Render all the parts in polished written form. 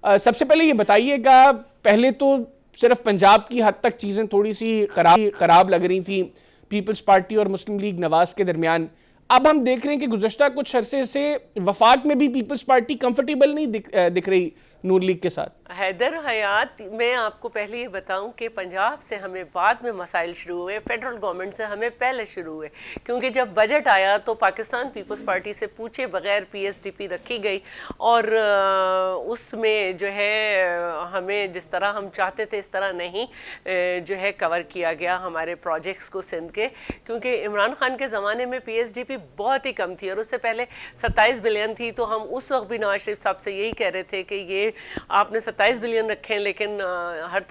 सबसे पहले ये बताइएगा, पहले तो सिर्फ पंजाब की हद तक चीज़ें थोड़ी सी खराब लग रही थी पीपल्स पार्टी और मुस्लिम लीग नवाज के दरमियान। अब हम देख रहे हैं कि गुज़श्ता कुछ अरसे से वफाक में भी पीपल्स पार्टी कंफर्टेबल नहीं दिख रही नून लीग के साथ। हैदर हयात, मैं आपको पहले ये बताऊं कि पंजाब से हमें बाद में मसाइल शुरू हुए, फेडरल गवर्नमेंट से हमें पहले शुरू हुए, क्योंकि जब बजट आया तो पाकिस्तान पीपल्स पार्टी से पूछे बगैर पीएसडीपी रखी गई और उसमें जो है हमें जिस तरह हम चाहते थे इस तरह नहीं जो है कवर किया गया हमारे प्रोजेक्ट्स को सिंध के, क्योंकि इमरान खान के ज़माने में पीएसडीपी बहुत ही कम थी और उससे पहले 27 बिलियन थी। तो हम उस वक्त भी नवाज शरीफ साहब से यही कह रहे थे कि ये आपने 27 बिलियन रखे हैं, लेकिन हर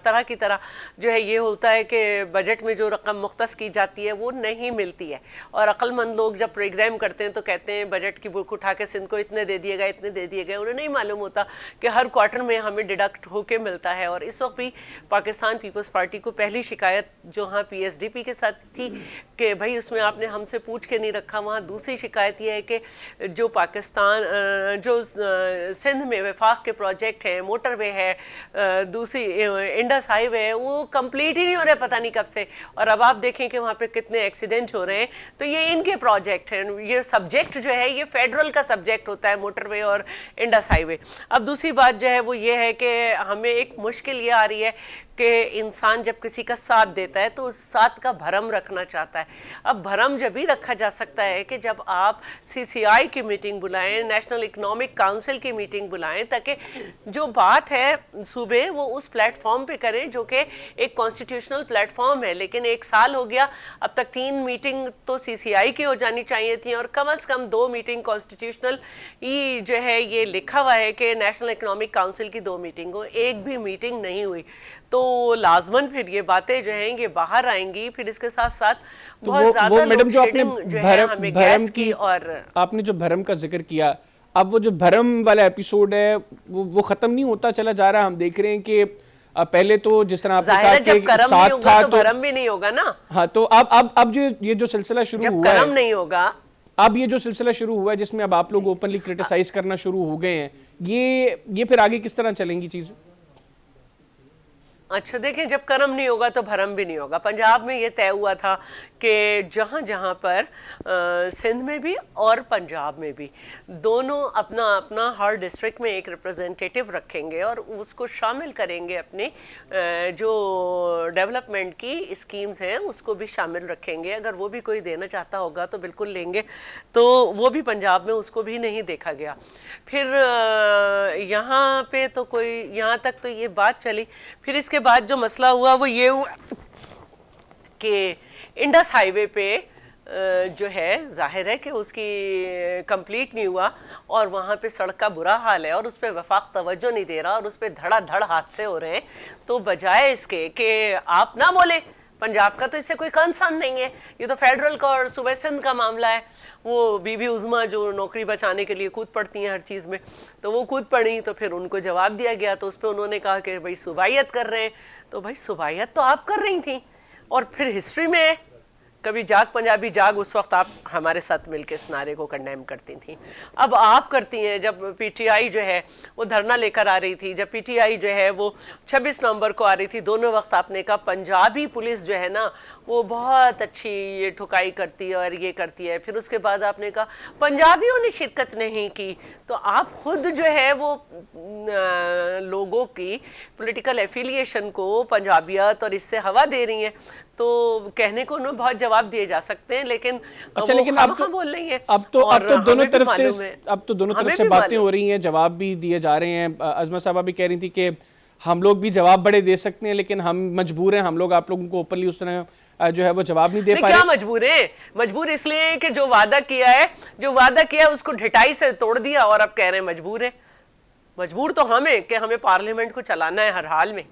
तरह की तरह जो है ये होता है कि बजट में जो रकम मुख्तस की जाती है वो नहीं मिलती है। और अक्लमंद लोग जब प्रोग्राम करते हैं तो कहते हैं बजट की बुक उठा के सिंध को इतने दे दिए गए, इतने दे दिए गए। उन्हें नहीं मालूम होता कि हर क्वार्टर में हमें डिडक्ट होके मिलता है। और इस वक्त भी पाकिस्तान पीपल्स पार्टी को पहली शिकायत जो हाँ पीएसडीपी के साथ थी कि भाई उसमें आपने हमसे पूछ के नहीं रखा। वहाँ दूसरी शिकायत ये है कि जो पाकिस्तान जो सिंध में वफाक के प्रोजेक्ट हैं, मोटरवे है, दूसरी इंडस हाईवे है, वो कंप्लीट ही नहीं हो रहे पता नहीं कब से। और अब आप देखें कि वहाँ पे कितने एक्सीडेंट हो रहे हैं, तो ये इनके प्रोजेक्ट हैं। ये सब्जेक्ट जो है ये फेडरल का सब्जेक्ट होता है, मोटरवे और इंडस हाईवे। अब दूसरी बात जो है वो ये है कि हमें एक मुश्किल ये आ रही है कि इंसान जब किसी का साथ देता है तो उस साथ का भरम रखना चाहता है। अब भरम जब भी रखा जा सकता है कि जब आप सीसीआई की मीटिंग बुलाएं, नेशनल इकोनॉमिक काउंसिल की मीटिंग बुलाएं, ताकि जो बात है सूबे वो उस प्लेटफॉर्म पे करें जो कि एक कॉन्स्टिट्यूशनल प्लेटफॉर्म है। लेकिन 1 साल हो गया, अब तक 3 मीटिंग तो सीसीआई की हो जानी चाहिए थी और कम से कम 2 मीटिंग कॉन्स्टिट्यूशनल ही जो है ये लिखा हुआ है कि नेशनल इकोनॉमिक काउंसिल की 2 मीटिंग हो, एक भी मीटिंग नहीं हुई। तो लाजमन फिर ये बातें जो हैं ये बाहर आएंगी। फिर इसके साथ साथ तो बहुत ज्यादा मैडम जो आपने भरम की और आपने जो भरम का जिक्र किया, अब वो जो भरम वाला एपिसोड है वो खत्म नहीं होता चला जा रहा। हम देख रहे हैं कि पहले तो जिस तरह आपने कहा जब कर्म नहीं होगा तो भरम भी नहीं होगा ना। हाँ, तो अब जो ये जो सिलसिला शुरू हुआ है, कर्म नहीं होगा, अब ये जो सिलसिला शुरू हुआ है जिसमें अब आप लोग ओपनली क्रिटिसाइज करना शुरू हो गए हैं, ये फिर आगे किस तरह चलेंगी चीजें? अच्छा देखें, जब कर्म नहीं होगा तो भरम भी नहीं होगा। पंजाब में ये तय हुआ था कि जहाँ जहाँ पर सिंध में भी और पंजाब में भी दोनों अपना अपना हर डिस्ट्रिक्ट में एक रिप्रेजेंटेटिव रखेंगे और उसको शामिल करेंगे, अपने जो डेवलपमेंट की स्कीम्स हैं उसको भी शामिल रखेंगे। अगर वो भी कोई देना चाहता होगा तो बिल्कुल लेंगे। तो वो भी पंजाब में उसको भी नहीं देखा गया। फिर यहाँ पे तो कोई, यहाँ तक तो ये बात चली। फिर इसके बाद जो मसला हुआ वो ये हुआ कि इंडस हाईवे पे जो है जाहिर है कि उसकी कंप्लीट नहीं हुआ और वहाँ पे सड़क का बुरा हाल है और उस पर वफाक तवज्जो नहीं दे रहा और उस पर धड़ाधड़ हादसे हो रहे हैं। तो बजाय इसके कि आप ना बोले पंजाब का तो इससे कोई कंसर्न नहीं है, ये तो फेडरल का और सूबे सिंध का मामला है। वो बीबी उज़्मा जो नौकरी बचाने के लिए कूद पड़ती हैं हर चीज़ में, तो वो कूद पड़ी। तो फिर उनको जवाब दिया गया, तो उस पर उन्होंने कहा कि भाई सुबाइयत कर रहे हैं। तो भाई सुबाइयत तो आप कर रही थी। और फिर हिस्ट्री में है, कभी जाग पंजाबी जाग, उस वक्त आप हमारे साथ मिलकर इस नारे को कंडेम करती थी। अब आप करती हैं। जब पीटीआई जो है वो धरना लेकर आ रही थी, जब पीटीआई जो है वो 26 नवंबर को आ रही थी, दोनों वक्त आपने कहा पंजाबी पुलिस जो है ना वो बहुत अच्छी ये ठुकाई करती है और ये करती है। फिर उसके बाद आपने कहा पंजाबियों ने शिरकत नहीं की। तो आप खुद जो है वो लोगों की पॉलिटिकल एफिलिएशन को पंजाबियत और इससे हवा दे रही हैं। तो कहने को उन्हें बहुत जवाब दिए जा सकते हैं, लेकिन अच्छा, लेकिन अब तो बोल रही है। अब तो दोनों तरफ से बातें हो रही हैं, जवाब भी दिए जा रहे हैं। अजमा साहबा भी कह रही थी कि हम लोग भी जवाब बड़े दे सकते हैं, लेकिन हम मजबूर हैं, हम लोग आप लोगों को ओपनली उस तरह जो है वो जवाब नहीं दे पा रहे। क्या मजबूर है? मजबूर इसलिए है कि जो वादा किया है उसको ढिठाई से तोड़ दिया और अब कह रहे हैं मजबूर है। मजबूर तो हम है कि हमें पार्लियामेंट को चलाना है हर हाल में।